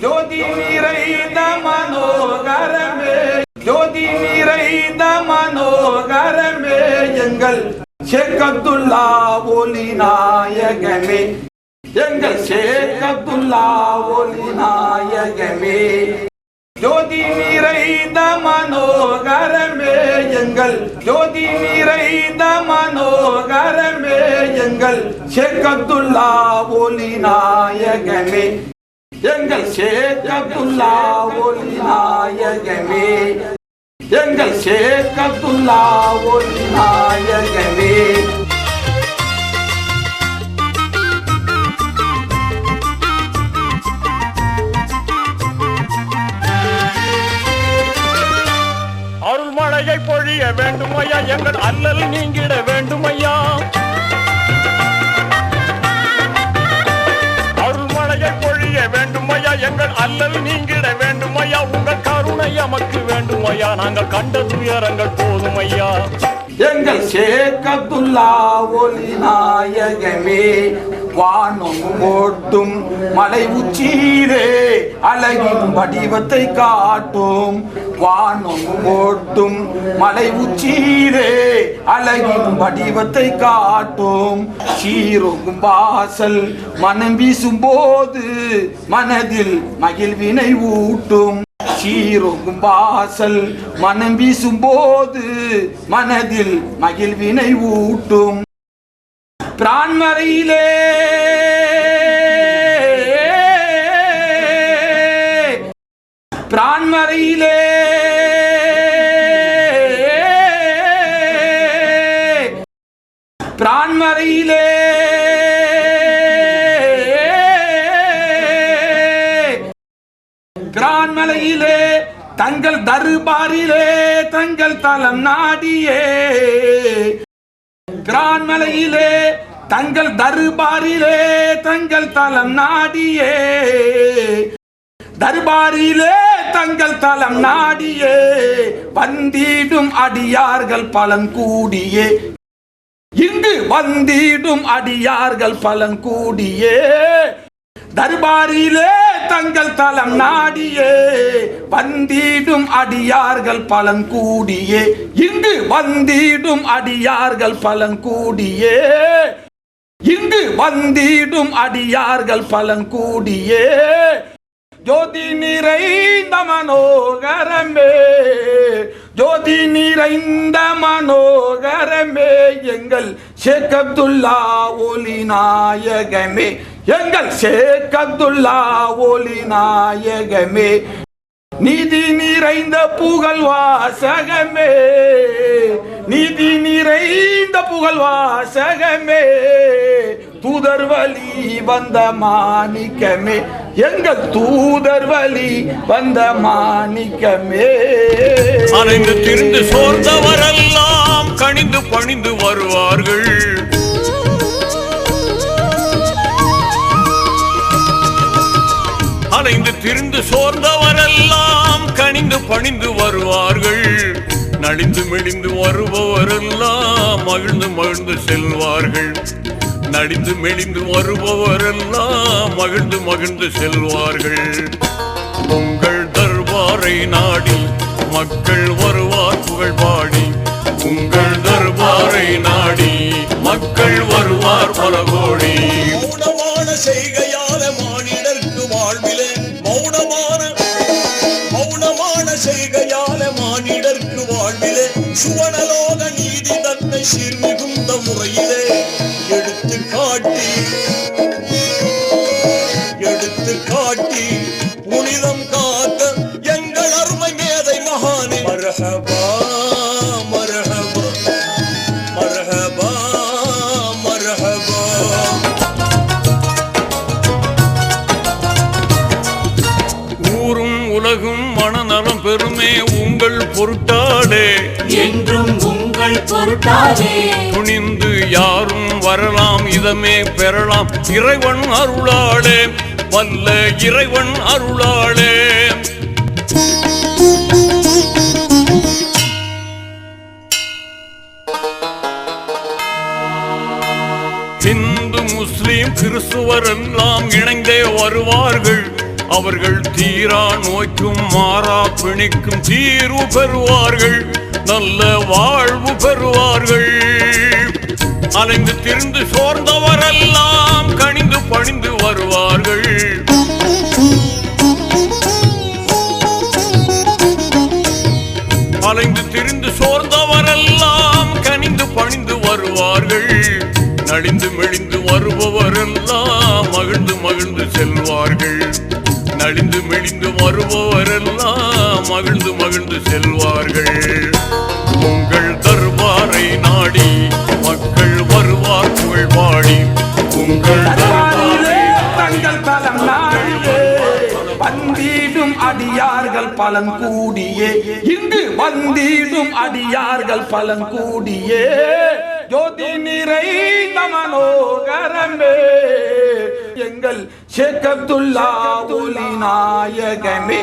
ஜோதி நிறைந்த மனோகரமே, ஜோதி நிறைந்த மனோகரமே, எங்கள் ஷேக் அப்துல்லா ஒலி நாயகமே, எங்கள் ஷேக் அப்துல்லா ஒலி நாயகமே. ஜோதி நிறைந்த மனோகரமே, எங்கள் ஜோதி நிறைந்த மனோகரமே, எங்கள் ஷேக் அப்துல்லா ஒலி நாயகமே, எங்கள் ஷேக் அப்துல்லா ஒலி நாயகமே, எங்கள் ஷேக் அப்துல்லா ஒலி நாயகமே. அருள்மழையை பொழிய வேண்டுமையா, எங்கள் அல்லல் நீங்கிட வேண்டுமையா. அருள்மழையை பொழிய வேண்டுமையா, எங்கள் அல்லல் நீங்கிட வேண்டுமையா. உங்கள் கருணை எமக்கு வேண்டுமையா, நாங்கள் கண்ட துயரங்கள் போதுமையா. எங்கள் ஷேக் அப்துல்லா ஒலி நாயகமே, வானம் ஓட்டும் மலை உச்சியிலே அழகின் வடிவத்தை காட்டும். வானம் ஓட்டும் மலை உச்சியிலே அழகின் வடிவத்தை காட்டும். சீரொங்கும் வாசல் மனம் வீசும் போது மனதில் மகிழ்வினை ஊட்டும். சீரொங்கும் வாசல் மனம் வீசும் போது மனதில் மகிழ்வினை ஊட்டும். பிரான்மறையிலே பிரான்மறையிலே பிரான்மறையிலே பிரான்மலையிலே தங்கள் தர்பாரிலே தங்கள் தலம் நாடியே, பிரான்மலையிலே தங்கள் தர்பாரிலே தங்கள் தலம் நாடியே, தர்பாரிலே தங்கள் தலம் நாடியே, வந்திடும் அடியார்கள் பலன் கூடியே, இங்கு வந்திடும் அடியார்கள் பலன் கூடியே, தர்பாரிலே தங்கள் தலம் நாடியே, வந்திடும் அடியார்கள் பலன் கூடியே, இங்கு வந்திடும் அடியார்கள் பலன் கூடியே, இங்கு வந்திடும் அடியார்கள் பலன் கூடியே. ஜோதி நிறைந்த மனோகரமே, ஜோதி நிறைந்த மனோகரமே, எங்கள் ஷேக் அப்துல்லா ஒலி நாயகமே, எங்கள் ஷேக் அப்துல்லா ஒலி நாயகமே. நீதி நிறைந்த புகழ் வாசகமே, நீதி நிறைந்த புகழ் வாசகமே, தூதர் வழி வந்த மாணிக்கமே, எங்கள் தூதர் வழி வந்த மாணிக்கமே. அனைந்து திரிந்து சோர்ந்தவரெல்லாம் கணிந்து பணிந்து வருவார்கள். அனைந்து திரிந்து சோர்ந்தவரெல்லாம் கணிந்து பணிந்து வருவார்கள். நலிந்து மெலிந்து வருபவரெல்லாம் மகிழ்ந்து மகிழ்ந்து செல்வார்கள். நலிந்து மெலிந்து வருபவரெல்லாம் மகிழ்ந்து மகிழ்ந்து செல்வார்கள். உங்கள் தர்பாரை நாடி மக்கள் வருவார் புகழ் பாடி. உங்கள் தர்பாரை நாடி மக்கள் வருவார் பல கோடி. மௌனமான செய்கையால மானிடர்க்கு வாழ்விலே, மௌனமான செய்கையால மானிடர்க்கு வாழ்விலே, சுவனலோக நீதி தன்னை சீர்மிகுந்த முறையிலே எடுத்து காட்டி புனிதம் காத்த எங்கள் அருமை மேதை மகானே. மர்ஹபா மர்ஹபா மர்ஹபா மர்ஹபா. ஊரும் உலகும் மனநலம் பெருமே உங்கள் பொருட்டாடே, என்றும் உங்கள் பொருட்டாடே. துணிந்து யாரும் வரலாம் இதமே பெறலாம் இறைவன் அருளாளே, வல்ல இறைவன் அருளாளே. இந்து முஸ்லிம் கிறிஸ்துவர் எல்லாம் இணைந்தே வருவார்கள். அவர்கள் தீரா நோய்க்கும் மாறா பிணிக்கும் தீர்வு பெறுவார்கள், நல்ல வாழ்வு பெறுவார்கள். அலைந்து திரிந்து சோர்ந்தவரெல்லாம் கனிந்து பணிந்து வருவார்கள். அலைந்து திரிந்து சோர்ந்தவரெல்லாம் கனிந்து பணிந்து வருவார்கள். நலிந்து மெலிந்து வருபவரெல்லாம் மகிழ்ந்து மகிழ்ந்து செல்வார்கள். நலிந்து மெலிந்து வருபவரெல்லாம் மகிழ்ந்து மகிழ்ந்து செல்வார்கள். உங்கள் தர்பாரை நாடி மக்கள் வருவார் புகழ் பாடி. உங்கள் தர்பாரிலே தங்கள் தலம் நாடியே வந்திடும் அடியார்கள் பலன் கூடியே. இங்கு வந்திடும் அடியார்கள் பலன் கூடியே. ஜோதி நிறைந்த மனோகரமே எங்கள் ஷேக் அப்துல்லா ஒலி நாயகமே.